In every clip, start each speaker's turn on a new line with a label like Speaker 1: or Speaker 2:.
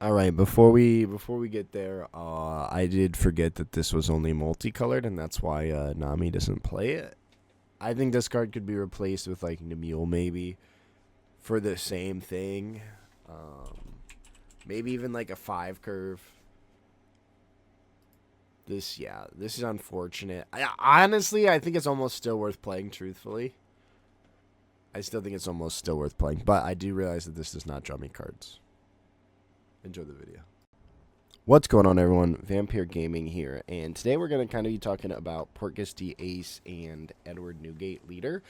Speaker 1: All right, before we get there, I did forget that this was only multicolored, and that's why Nami doesn't play it. I think this card could be replaced with like Nemule maybe for the same thing. Um, Maybe even like a 5 curve. This is unfortunate. Honestly, I think it's almost still worth playing. Truthfully, I still think it's almost still worth playing, but I do realize that this does not draw me cards. Enjoy the video. What's going on, everyone? Vampyr Gaming here, and today we're going to kind of be talking about Portgas D Ace and Edward Newgate Leader.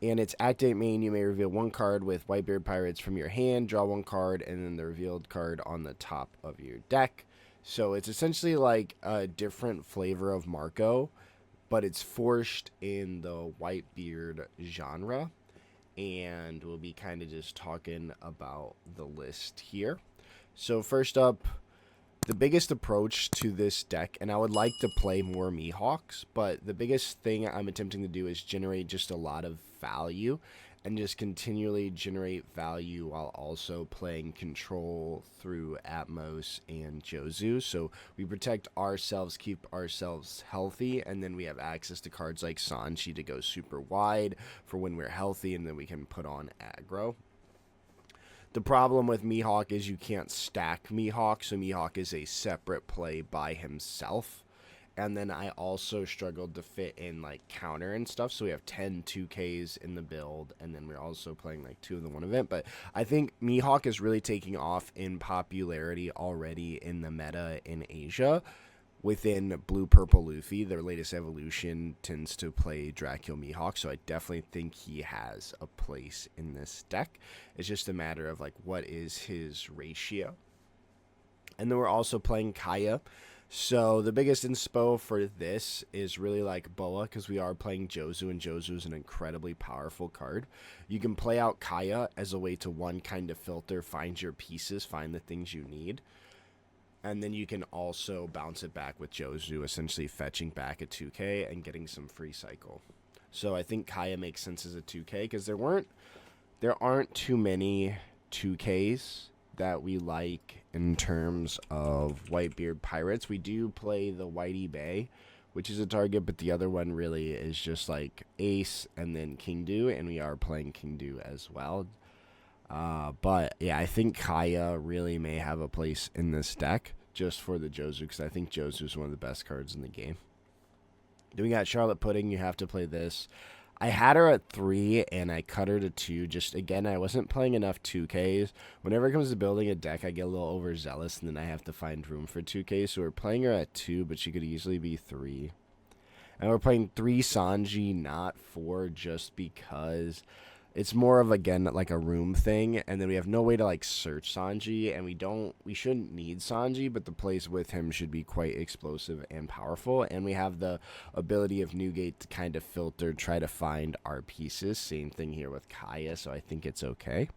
Speaker 1: And its activate main, you may reveal one card with Whitebeard Pirates from your hand, draw one card, and then the revealed card on the top of your deck. So it's essentially like a different flavor of Marco, but it's forced in the Whitebeard genre. And we'll be kind of just talking about the list here. So first up, the biggest approach to this deck, and I would like to play more Mihawks, but the biggest thing I'm attempting to do is generate just a lot of value and just continually generate value while also playing control through Atmos and Jozu. So we protect ourselves, keep ourselves healthy, and then we have access to cards like Sanji to go super wide for when we're healthy, and then we can put on aggro. The problem with Mihawk is you can't stack Mihawk, so Mihawk is a separate play by himself. And then I also struggled to fit in like counter and stuff, so we have 10 2Ks in the build, and then we're also playing like 2 in the one event. But I think Mihawk is really taking off in popularity already in the meta in Asia. Within Blue Purple Luffy, their latest evolution tends to play Dracula Mihawk, so I definitely think he has a place in this deck. It's just a matter of like what is his ratio. And then we're also playing Kaya. So the biggest inspo for this is really like Boa, because we are playing Jozu, and Jozu is an incredibly powerful card. You can play out Kaya as a way to one kind of filter, find your pieces, find the things you need. And then you can also bounce it back with Jozu, essentially fetching back a 2K and getting some free cycle. So I think Kaya makes sense as a 2K because there aren't too many 2Ks that we like in terms of Whitebeard Pirates. We do play the Whitey Bay, which is a target, but the other one really is just like Ace and then Kingdu, and we are playing Kingdu as well. But yeah, I think Kaya really may have a place in this deck just for the Jozu, because I think Jozu is one of the best cards in the game. Then we got Charlotte Pudding. You have to play this. I had her at 3 and I cut her to 2. Just again, I wasn't playing enough 2Ks. Whenever it comes to building a deck, I get a little overzealous, and then I have to find room for 2Ks. So we're playing her at 2, but she could easily be 3. And we're playing 3 Sanji, not 4, just because it's more of, again, like a room thing, and then we have no way to like search Sanji, and we shouldn't need Sanji, but the plays with him should be quite explosive and powerful, and we have the ability of Newgate to kind of filter, try to find our pieces. Same thing here with Kaya, so I think it's okay.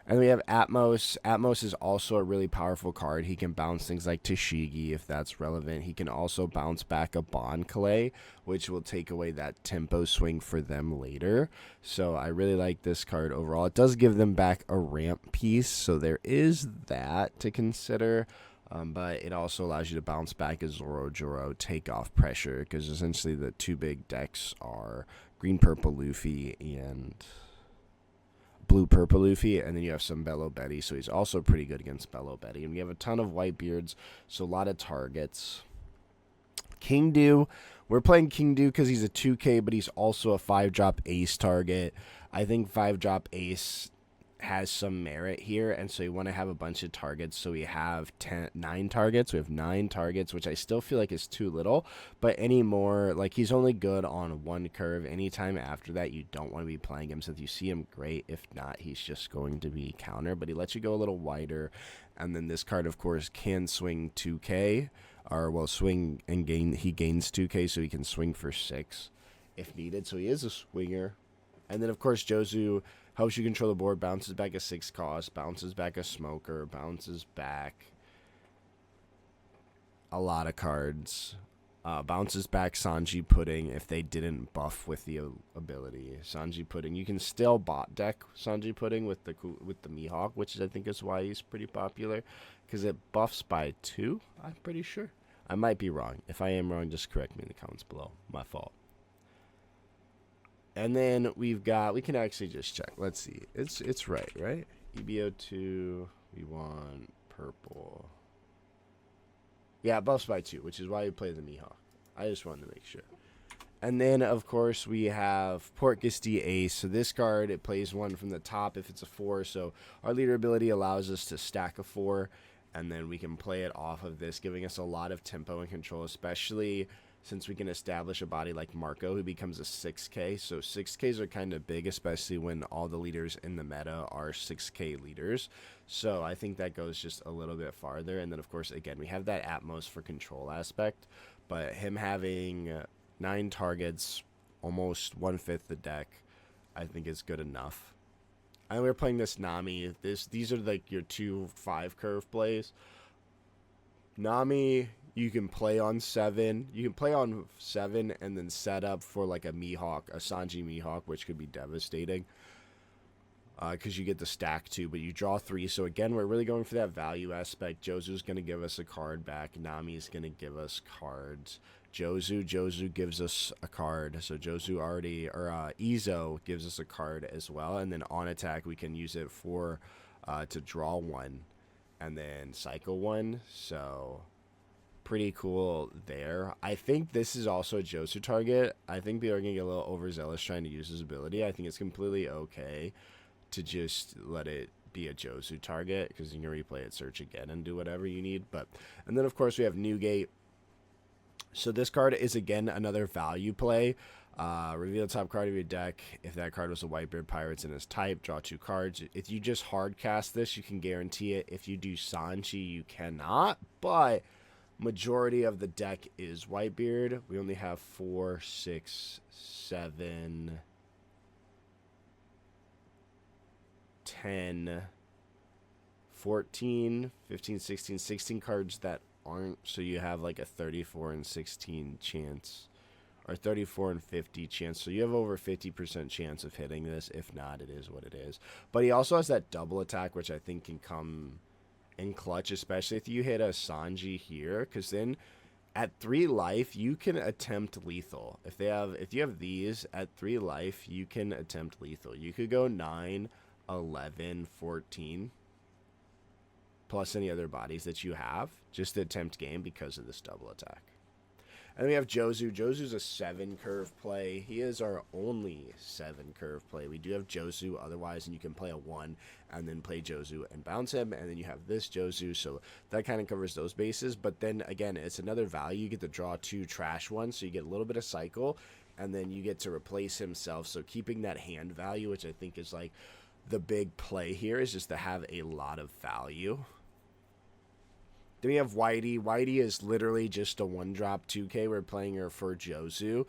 Speaker 1: And we have Atmos. Atmos is also a really powerful card. He can bounce things like Tashigi if that's relevant. He can also bounce back a Bon Clay, which will take away that tempo swing for them later. So I really like this card overall. It does give them back a ramp piece, so there is that to consider. But it also allows you to bounce back a Zoro Joro, take off pressure, because essentially the two big decks are Green Purple Luffy and Blue Purple Luffy, and then you have some Bello Betty, so he's also pretty good against Bello Betty. And we have a ton of Whitebeards, so a lot of targets. Kingdu, we're playing Kingdu because he's a 2K, but he's also a 5-drop Ace target. I think 5-drop Ace has some merit here, and so you want to have a bunch of targets. So we have 9 targets. We have 9 targets, which I still feel like is too little, but anymore, like, he's only good on 1 curve. Anytime after that, you don't want to be playing him. So if you see him, great. If not, he's just going to be counter, but he lets you go a little wider. And then this card, of course, can swing 2K, or well, swing and gain. He gains 2K, so he can swing for 6 if needed. So he is a swinger. And then, of course, Jozu helps you control the board, bounces back a 6 cost, bounces back a smoker, bounces back a lot of cards. Bounces back Sanji Pudding if they didn't buff with the ability. Sanji Pudding, you can still bot deck Sanji Pudding with the Mihawk, which I think is why he's pretty popular, because it buffs by 2, I'm pretty sure. I might be wrong. If I am wrong, just correct me in the comments below. My fault. And then we can actually just check. Let's see. It's right? EBO2, we want purple. Yeah, it buffs by 2, which is why we play the Mihawk. I just wanted to make sure. And then, of course, we have Portgas D Ace. So this card, it plays 1 from the top if it's a 4. So our leader ability allows us to stack a 4. And then we can play it off of this, giving us a lot of tempo and control, especially since we can establish a body like Marco, who becomes a 6K. So 6Ks are kind of big, especially when all the leaders in the meta are 6K leaders. So I think that goes just a little bit farther. And then, of course, again, we have that Atmos for control aspect. But him having 9 targets, almost 1/5 the deck, I think is good enough. And we're playing this Nami. These are like your 2 5 curve plays. Nami, you can play on 7. You can play on 7 and then set up for like a Mihawk, a Sanji Mihawk, which could be devastating. Because you get the stack too, but you draw 3. So again, we're really going for that value aspect. Josu's going to give us a card back. Nami's going to give us cards. Josu gives us a card. So Josu already, or Izo gives us a card as well. And then on attack, we can use it for to draw 1 and then cycle 1. So pretty cool there. I think this is also a Josu target. I think people are going to get a little overzealous trying to use his ability. I think it's completely okay to just let it be a Josu target, because you can replay it, search again, and do whatever you need. And then of course we have Newgate. So this card is again another value play. Reveal the top card of your deck. If that card was a Whitebeard Pirates in its type, draw 2 cards. If you just hard cast this, you can guarantee it. If you do Sanji, you cannot. But majority of the deck is Whitebeard. We only have 4, 6, 7, 10, 14, 15, 16, 16 cards that aren't. So you have like a 34 and 16 chance, or 34 and 50 chance. So you have over 50% chance of hitting this. If not, it is what it is. But he also has that double attack, which I think can come in clutch, especially if you hit a Sanji here, because then at 3 life you can attempt lethal. If you have these at 3 life, you can attempt lethal. You could go 9, 11, 14 plus any other bodies that you have just to attempt game because of this double attack. And then we have Josu. Josu's a 7 curve play. He is our only 7 curve play. We do have Josu otherwise, and you can play a 1 and then play Josu and bounce him, and then you have this Josu, so that kind of covers those bases. But then again, it's another value. You get to draw 2 trash ones, so you get a little bit of cycle, and then you get to replace himself. So keeping that hand value, which I think is like the big play here, is just to have a lot of value. Then we have Whitey. Whitey is literally just a 1-drop 2K. We're playing her for Josu.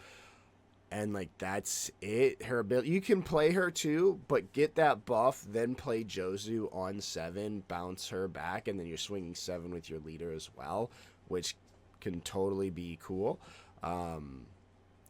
Speaker 1: And, like, that's it. Her ability, you can play her too, but get that buff, then play Josu on 7, bounce her back, and then you're swinging 7 with your leader as well, which can totally be cool.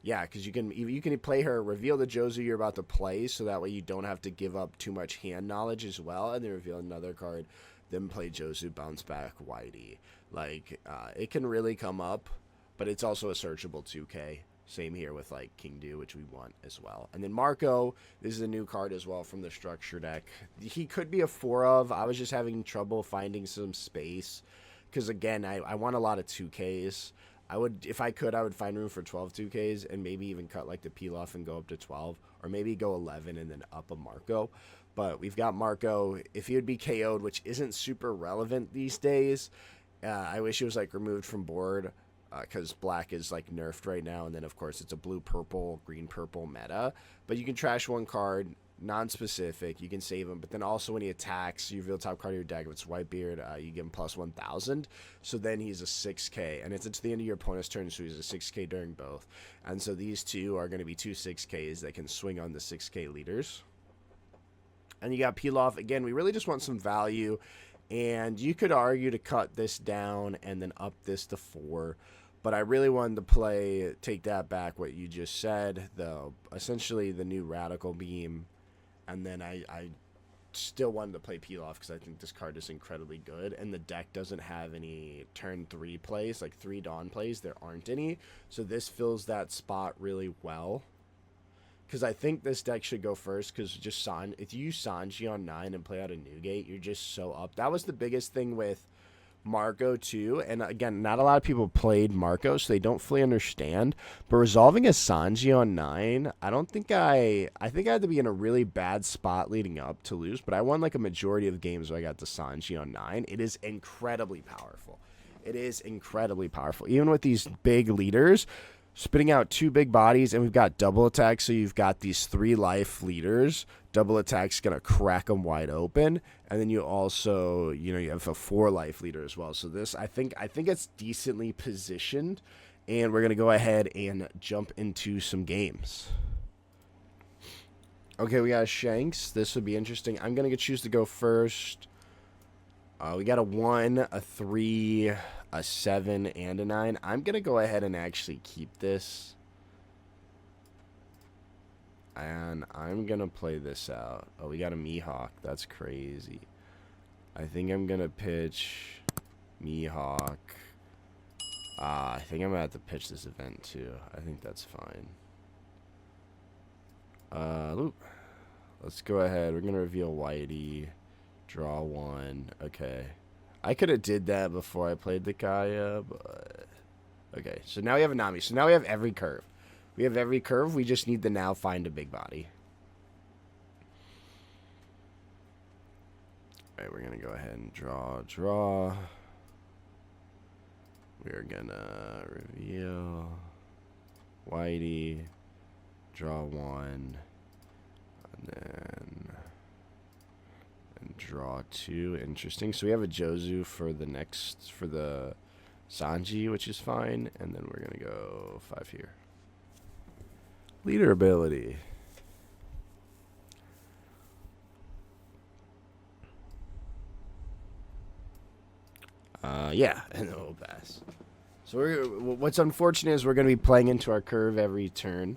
Speaker 1: Yeah, because you can play her, reveal the Josu you're about to play, so that way you don't have to give up too much hand knowledge as well, and then reveal another card, then play Josu, bounce back Whitey. Like, it can really come up, but it's also a searchable 2K. Same here with, like, King Do, which we want as well. And then Marco, this is a new card as well from the structure deck. He could be a 4 of. I was just having trouble finding some space, because, again, I want a lot of 2Ks. If I could, I would find room for 12 2Ks and maybe even cut, like, the peel off and go up to 12, or maybe go 11 and then up a Marco. But we've got Marco. If he would be KO'd, which isn't super relevant these days, I wish it was, like, removed from board, because black is, like, nerfed right now. And then, of course, it's a blue-purple, green-purple meta. But you can trash 1 card, non-specific. You can save him. But then also when he attacks, you reveal the top card of your deck. If it's Whitebeard, you give him plus 1,000. So then he's a 6K. And it's to the end of your opponent's turn, so he's a 6K during both. And so these two are going to be 2 6Ks that can swing on the 6K leaders. And you got peel off. Again, we really just want some value. And you could argue to cut this down and then up this to 4. But I really wanted to take that back, what you just said, essentially the new Radical Beam. And then I still wanted to play Peel Off because I think this card is incredibly good. And the deck doesn't have any turn 3 plays, like 3 Dawn plays. There aren't any. So this fills that spot really well. Because I think this deck should go first because just if you use Sanji on 9 and play out a Newgate, you're just so up. That was the biggest thing with Marco too, and again, not a lot of people played Marco, so they don't fully understand. But resolving a Sanji on 9, I think I had to be in a really bad spot leading up to lose, but I won like a majority of games where I got the Sanji on 9. It is incredibly powerful. It is incredibly powerful. Even with these big leaders, spitting out 2 big bodies, and we've got double attack, so you've got these 3 life leaders. Double attack's going to crack them wide open, and then you also, you have a 4 life leader as well. So this, I think it's decently positioned, and we're going to go ahead and jump into some games. Okay, we got Shanks. This would be interesting. I'm going to choose to go first. We got a 1, a 3, a 7, and a 9. I'm going to go ahead and actually keep this. And I'm going to play this out. Oh, we got a Mihawk. That's crazy. I think I'm going to pitch Mihawk. I think I'm going to have to pitch this event too. I think that's fine. Let's go ahead. We're going to reveal Whitey. Draw 1. Okay. I could have did that before I played the Kaya, but... Okay, so now we have a Nami. So now we have every curve. We have every curve. We just need to now find a big body. Alright, we're going to go ahead and draw. We're going to reveal Whitey. Draw 1. And then... And draw 2. Interesting. So we have a Jozu for the Sanji, which is fine. And then we're going to go 5 here. Leader ability. Yeah, and then we'll pass. So what's unfortunate is we're going to be playing into our curve every turn.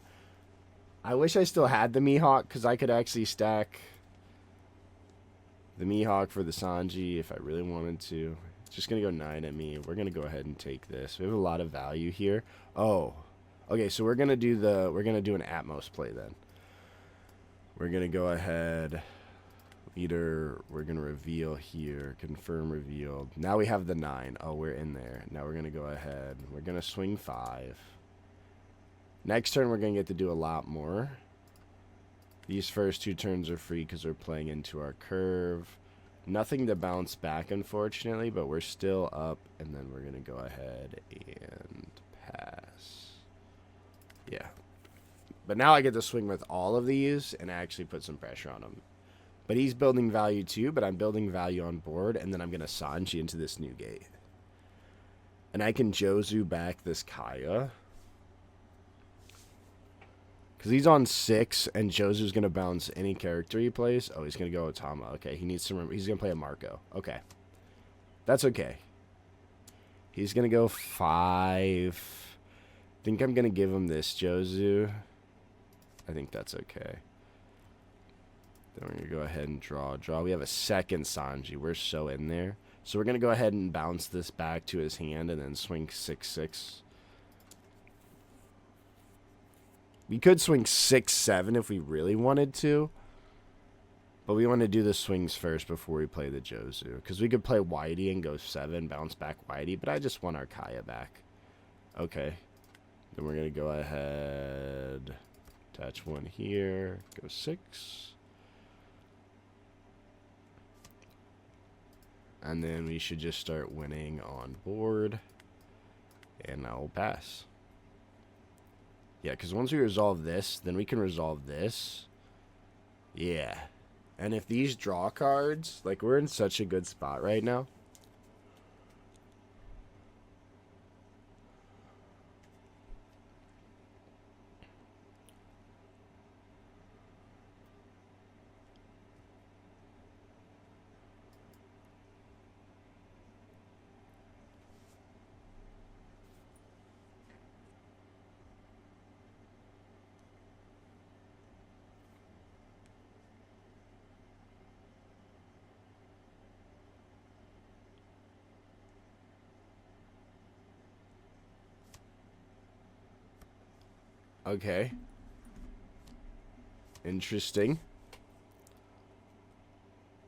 Speaker 1: I wish I still had the Mihawk because I could actually stack the Mihawk for the Sanji if I really wanted to. It's just going to go 9 at me. We're going to go ahead and take this. We have a lot of value here. Oh. Okay, so we're going to do an Atmos play then. We're going to go ahead. Leader, we're going to reveal here. Confirm revealed. Now we have the 9. Oh, we're in there. Now we're going to go ahead. We're going to swing 5. Next turn, we're going to get to do a lot more. These first 2 turns are free because we're playing into our curve. Nothing to bounce back, unfortunately, but we're still up. And then we're going to go ahead and pass. Yeah. But now I get to swing with all of these and actually put some pressure on him. But he's building value too, but I'm building value on board, and then I'm going to Sanji into this Newgate. And I can Jozu back this Kaya. Because he's on 6, and Jozu's going to bounce any character he plays. Oh, he's going to go Otama. Okay, he's going to play a Marco. Okay. That's okay. He's going to go 5. I think I'm going to give him this Jozu. I think that's okay. Then we're going to go ahead and draw. We have a second Sanji. We're so in there. So we're going to go ahead and bounce this back to his hand and then swing 6-6. We could swing 6-7 if we really wanted to. But we want to do the swings first before we play the Jozu. Because we could play Whitey and go 7, bounce back Whitey. But I just want our Kaya back. Okay. Then we're going to go ahead. Attach 1 here. Go 6. And then we should just start winning on board. And now we'll pass. Yeah, because once we resolve this, then we can resolve this. Yeah. And if these draw cards, like, we're in such a good spot right now. Okay. Interesting.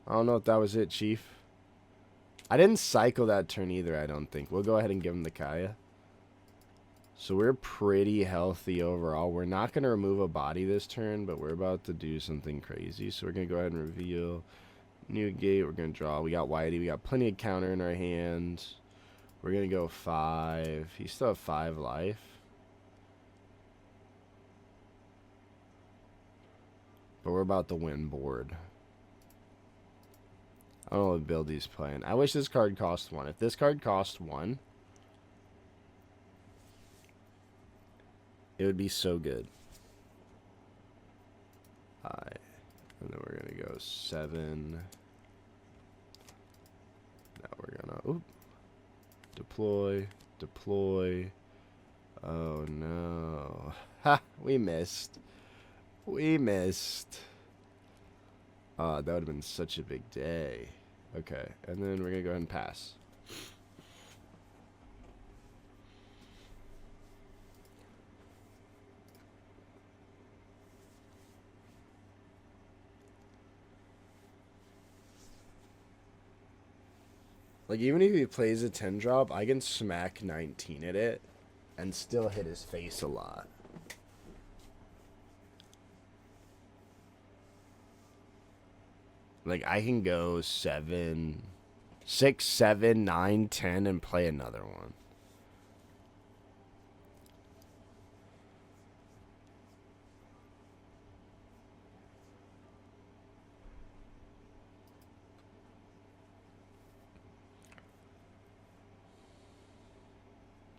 Speaker 1: I don't know if that was it, Chief. I didn't cycle that turn either, I don't think. We'll go ahead and give him the Kaya. So we're pretty healthy overall. We're not going to remove a body this turn, but we're about to do something crazy. So we're going to go ahead and reveal Newgate. We're going to draw. We got Whitey. We got plenty of counter in our hands. We're going to go 5. He still have 5 life. But we're about to win board. I don't know what build he's playing. I wish this card cost 1. If this card cost 1, it would be so good. Alright. And then we're going to go 7. Now we're going to... Oop. Deploy. Deploy. Oh, no. Ha! We missed. We missed. Oh, that would have been such a big day. Okay. And then we're going to go ahead and pass. Like, even if he plays a 10 drop, I can smack 19 at it and still hit his face a lot. Like, I can go 7, 6, 7, 9, 10 and play another one.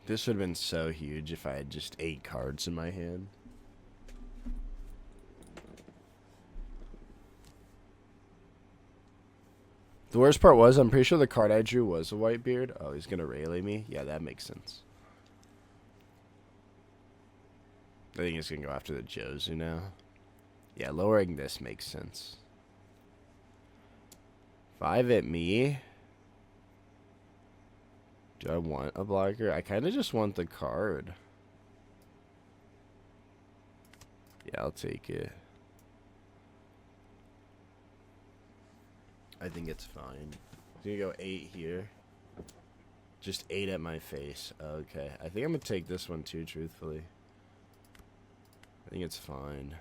Speaker 1: This would have been so huge if I had just 8 cards in my hand. The worst part was, I'm pretty sure the card I drew was a Whitebeard. Oh, he's going to rally me? Yeah, that makes sense. I think he's going to go after the Jozu now. Yeah, lowering this makes sense. 5 at me. Do I want a blocker? I kind of just want the card. Yeah, I'll take it. I think it's fine. I'm going to go 8 here. Just 8 at my face. Okay. I think I'm going to take this one too, truthfully. I think it's fine.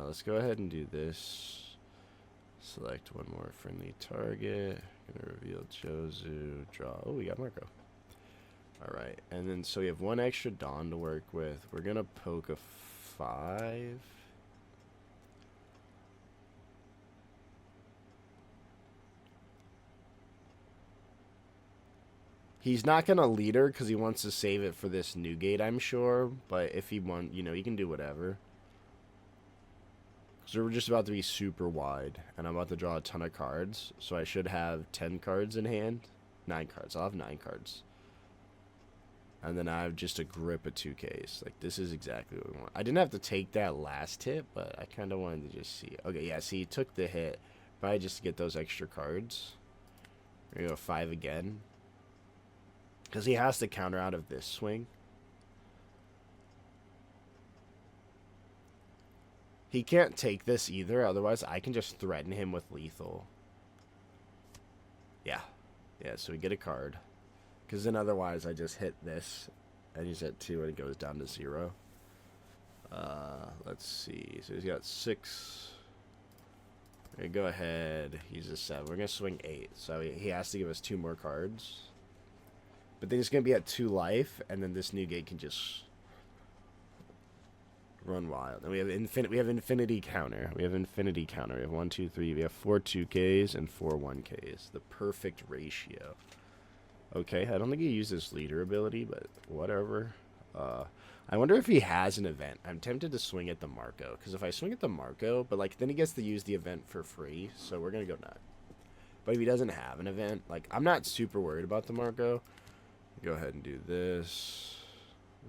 Speaker 1: Let's go ahead and do this. Select one more friendly target. Gonna reveal Jozu. Draw. Oh, we got Marco. Alright. And then, so we have 1 extra Dawn to work with. We're gonna poke a 5. He's not going to leader because he wants to save it for this Newgate, I'm sure. But if he wants, you know, he can do whatever. So we're just about to be super wide. And I'm about to draw a ton of cards. So I should have 10 cards in hand. 9 cards. I'll have 9 cards. And then I have just a grip of 2Ks. Like, this is exactly what we want. I didn't have to take that last hit, but I kind of wanted to just see. Okay, yeah, see, he took the hit. Probably just to get those extra cards. We're going to go 5 again. Because he has to counter out of this swing. He can't take this either. Otherwise, I can just threaten him with lethal. Yeah. Yeah, so we get a card. Because then otherwise, I just hit this. And he's at 2 and it goes down to 0. Let's see. So he's got 6. We're going to go ahead. He's a 7. We're going to swing 8. So he has to give us 2 more cards. But then he's going to be at 2 life, and then this Newgate can just run wild. And we have infinity counter. We have infinity counter. We have 1, 2, 3. We have 4 2Ks and 4 1Ks. The perfect ratio. Okay, I don't think he uses leader ability, but whatever. I wonder if he has an event. I'm tempted to swing at the Marco, because if I swing at the Marco, but like then he gets to use the event for free, so we're going to go nut. But if he doesn't have an event, like I'm not super worried about the Marco. Go ahead and do this.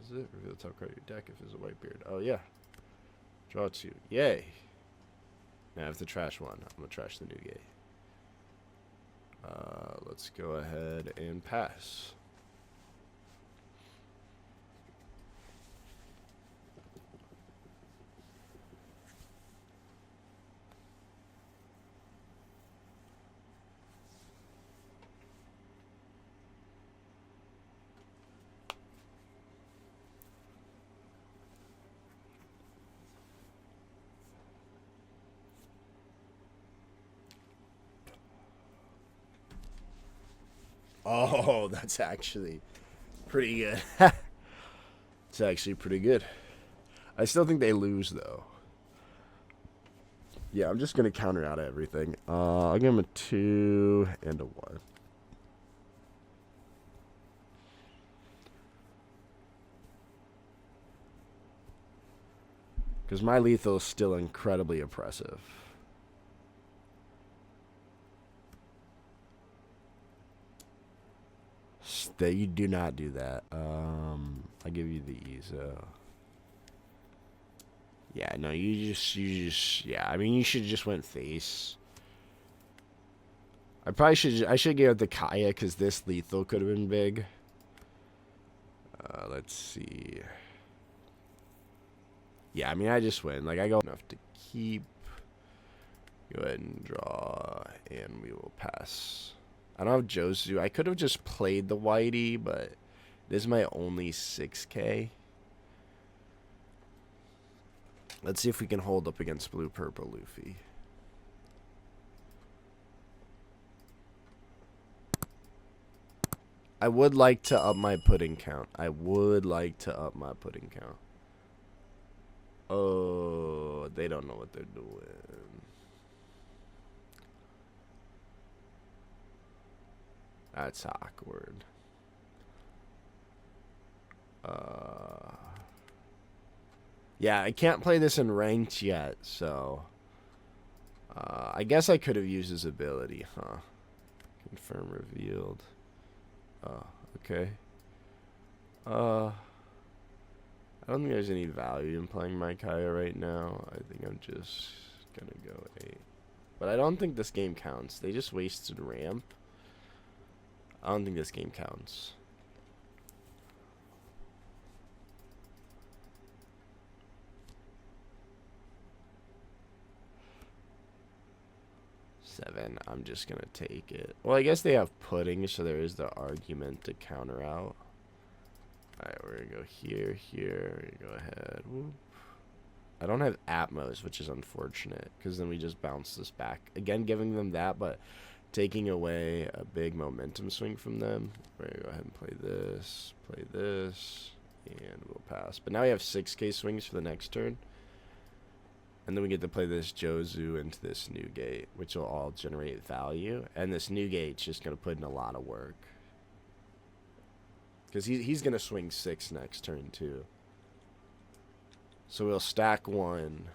Speaker 1: Is it? Reveal the top card of your deck if it's a Whitebeard. Oh, yeah. Draw 2. Yay. Now I have to trash 1. I'm going to trash the Newgate. Let's go ahead and pass. Oh, that's actually pretty good. It's actually pretty good. I still think they lose, though. Yeah, I'm just going to counter out everything. I'll give him a 2 and a 1. Because my lethal is still incredibly oppressive. You do not do that. I'll give you these. Yeah, no, you just, yeah, I mean, you should just went face. I should give it the Kaya, because this lethal could have been big. Let's see. Yeah, I mean, I just win. Like, I go enough to keep. Go ahead and draw, and we will pass. I don't have Josu. I could have just played the Whitey, but this is my only 6K. Let's see if we can hold up against blue-purple Luffy. I would like to up my pudding count. Oh, they don't know what they're doing. That's awkward. Yeah, I can't play this in ranked yet, so I guess I could have used his ability, huh? Confirm revealed. Okay. I don't think there's any value in playing my Kaya right now. I think I'm just gonna go 8. But I don't think this game counts. They just wasted ramp. I don't think this game counts. Seven. I'm just gonna take it. Well, I guess they have pudding, so there is the argument to counter out. Alright, we're gonna go here, here. We're gonna go ahead. Whoop. I don't have Atmos, which is unfortunate, because then we just bounce this back. Again, giving them that, but taking away a big momentum swing from them. We're gonna go ahead and play this, and we'll pass. But now we have 6K swings for the next turn. And then we get to play this Josu into this Newgate, which will all generate value. And this Newgate's just going to put in a lot of work. Because he's going to swing 6 next turn, too. So we'll stack 1,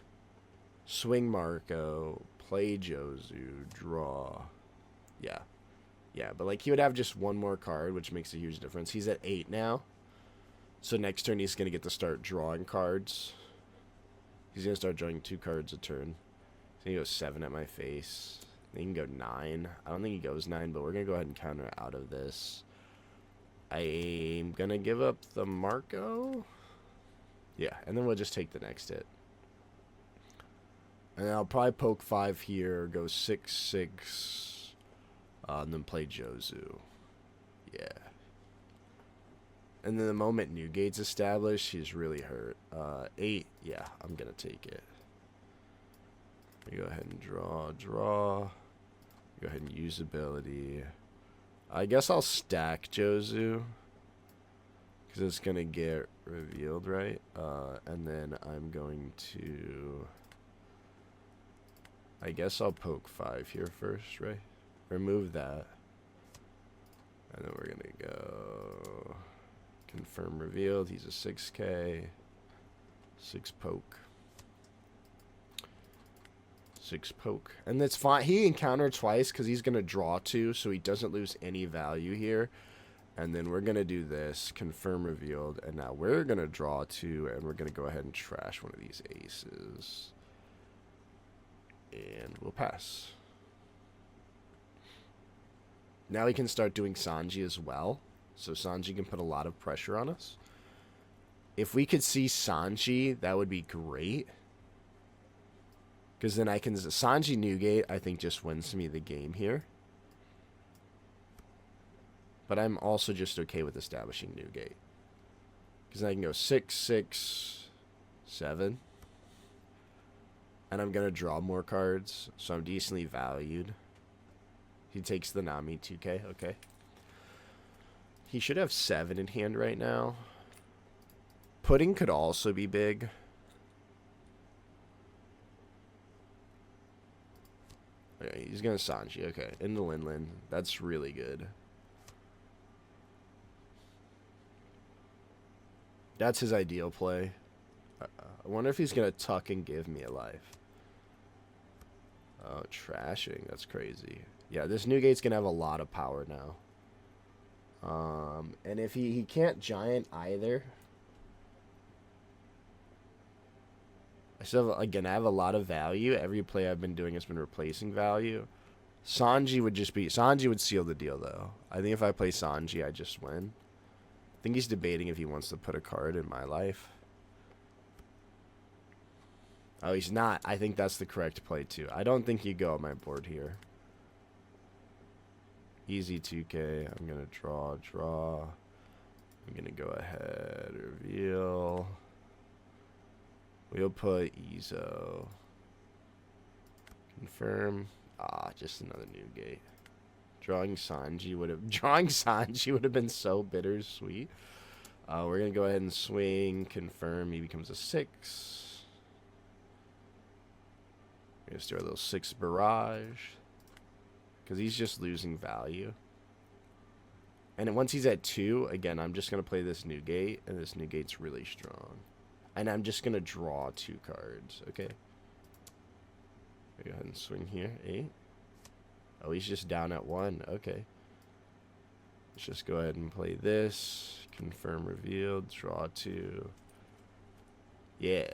Speaker 1: swing Marco, play Josu, draw. Yeah. Yeah, but like he would have just 1 more card, which makes a huge difference. He's at 8 now. So next turn he's going to get to start drawing cards. He's going to start drawing 2 cards a turn. So he goes 7 at my face. Then he can go 9. I don't think he goes 9, but we're going to go ahead and counter out of this. I'm going to give up the Marco. Yeah, and then we'll just take the next hit. And I'll probably poke 5 here, go 6, 6, and then play Josu. Yeah. And then the moment Newgate's established, he's really hurt. 8, yeah, I'm going to take it. Go ahead and draw. Go ahead and use ability. I guess I'll stack Josu, because it's going to get revealed, right? And then I'm going to... I guess I'll poke 5 here first, right? Remove that. And then we're going to go... Confirm revealed. He's a 6K. 6 poke. 6 poke. And that's fine. He can counter twice because he's going to draw 2, so he doesn't lose any value here. And then we're going to do this. Confirm revealed. And now we're going to draw 2, and we're going to go ahead and trash one of these aces. And we'll pass. Now he can start doing Sanji as well. So Sanji can put a lot of pressure on us. If we could see Sanji, that would be great. Because then I can... Sanji Newgate, I think, just wins me the game here. But I'm also just okay with establishing Newgate. Because I can go 6, 6, 7. And I'm going to draw more cards. So I'm decently valued. He takes the Nami 2K, okay. He should have 7 in hand right now. Pudding could also be big. Okay, he's going to Sanji. Okay, into Linlin. That's really good. That's his ideal play. I wonder if he's going to tuck and give me a life. Oh, trashing. That's crazy. Yeah, this Newgate's going to have a lot of power now. And if he can't giant either. I still have, again, I have a lot of value. Every play I've been doing has been replacing value. Sanji would just be... Sanji would seal the deal, though. I think if I play Sanji, I just win. I think he's debating if he wants to put a card in my life. Oh, he's not. I think that's the correct play, too. I don't think you go on my board here. Easy 2K. I'm going to draw. I'm going to go ahead. Reveal. We'll put Izo. Confirm. Ah, just another Newgate. Drawing Sanji would have been so bittersweet. We're gonna go ahead and swing. Confirm. He becomes a 6. We're gonna start a little 6 barrage because he's just losing value. And once he's at 2, again, I'm just gonna play this Newgate, and this Newgate's really strong. And I'm just going to draw 2 cards, okay? Go ahead and swing here. 8. Oh, he's just down at 1. Okay. Let's just go ahead and play this. Confirm revealed. Draw 2. Yeah.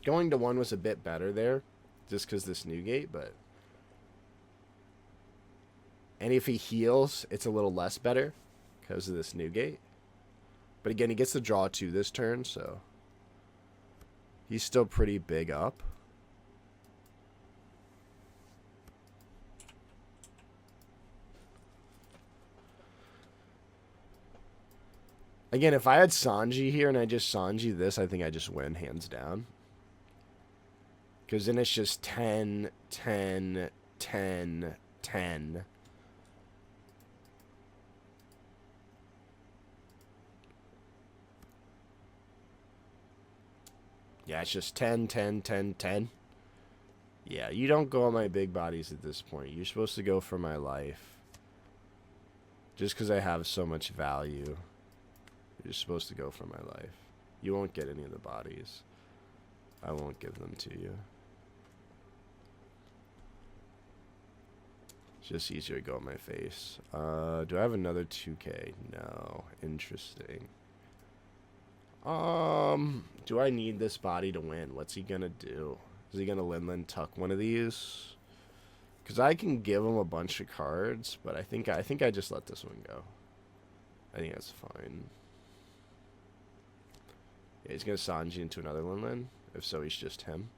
Speaker 1: Going to 1 was a bit better there. Just because this Newgate, but... And if he heals, it's a little less better. Because of this Newgate. But again, he gets to draw 2 this turn, so he's still pretty big up. Again, if I had Sanji here and I just Sanji this, I think I just win, hands down. Because then it's just 10, 10, 10, 10. Yeah, it's just 10, 10, 10, 10. Yeah, you don't go on my big bodies at this point. You're supposed to go for my life. Just because I have so much value. You're supposed to go for my life. You won't get any of the bodies. I won't give them to you. It's just easier to go on my face. Do I have another 2K? No. Interesting. Do I need this body to win? What's he gonna do? Is he gonna Linlin tuck one of these? Because I can give him a bunch of cards, but I think I just let this one go. I think that's fine. Yeah, he's gonna Sanji into another Linlin. If so, he's just him.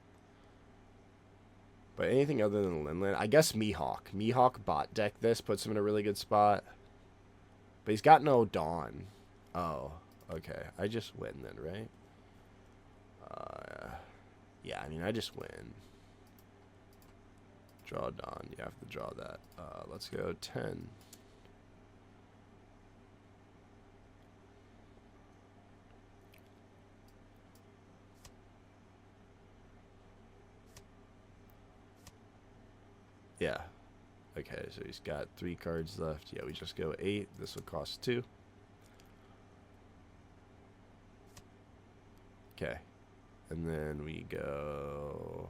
Speaker 1: But anything other than Linlin, I guess Mihawk. Mihawk bot deck this, puts him in a really good spot. But he's got no Dawn. Oh. Okay, I just win then, right? Yeah, I mean, I just win. Draw Dawn. You have to draw that. Let's go 10. Yeah. Okay, so he's got 3 cards left. Yeah, we just go 8. This will cost 2. Okay. And then we go...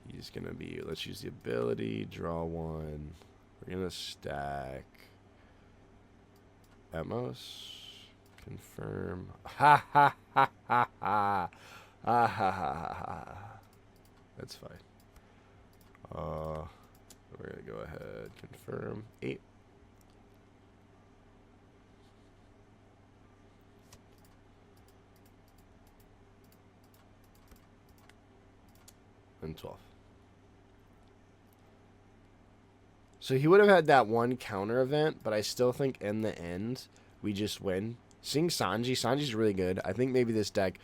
Speaker 1: He's going to be... Let's use the ability. Draw 1. We're going to stack... Atmos. Confirm. Ha ha ha ha ha. Ha ha ha ha. That's fine. We're going to go ahead. Confirm. 8. And 12. So he would have had that one counter event, but I still think in the end, we just win. Seeing Sanji, Sanji's really good. I think maybe this deck,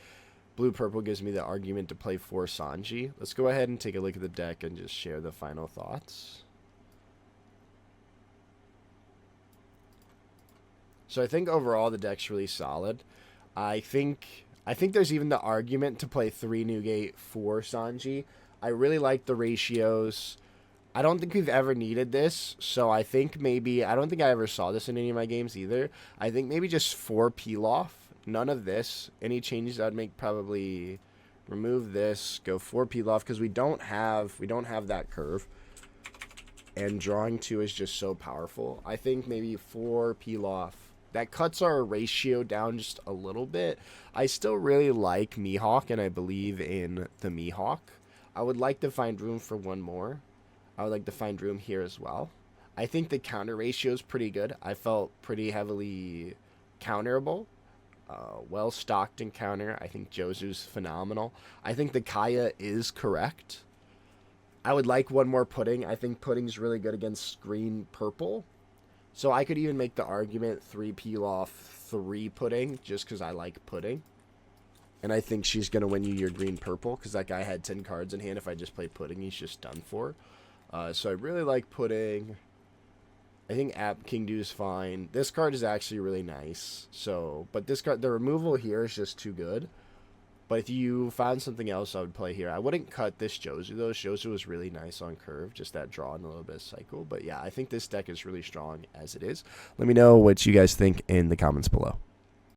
Speaker 1: blue-purple, gives me the argument to play for Sanji. Let's go ahead and take a look at the deck and just share the final thoughts. So I think overall the deck's really solid. I think there's even the argument to play 3 Newgate, 4 Sanji. I really like the ratios. I don't think we've ever needed this, so I think maybe, I don't think I ever saw this in any of my games either. I think maybe just 4 peel off, none of this. Any changes I'd make, probably remove this, go 4 peel off, because we don't have that curve. And drawing 2 is just so powerful. I think maybe 4 peel off. That cuts our ratio down just a little bit. I still really like Mihawk, and I believe in the Mihawk. I would like to find room for one more. I would like to find room here as well. I think the counter ratio is pretty good. I felt pretty heavily counterable. Well stocked in counter. I think Jozu's phenomenal. I think the Kaya is correct. I would like one more pudding. I think pudding's really good against green purple. So I could even make the argument 3 peel off, 3 pudding, just because I like pudding. And I think she's going to win you your green purple, because that guy had 10 cards in hand. If I just play pudding, he's just done for. So I really like pudding. I think App King Do is fine. This card is actually really nice. So, but this card, the removal here is just too good. But if you found something else, I would play here. I wouldn't cut this Jozu, though. Jozu was really nice on curve. Just that draw and a little bit of cycle. But yeah, I think this deck is really strong as it is. Let me know what you guys think in the comments below.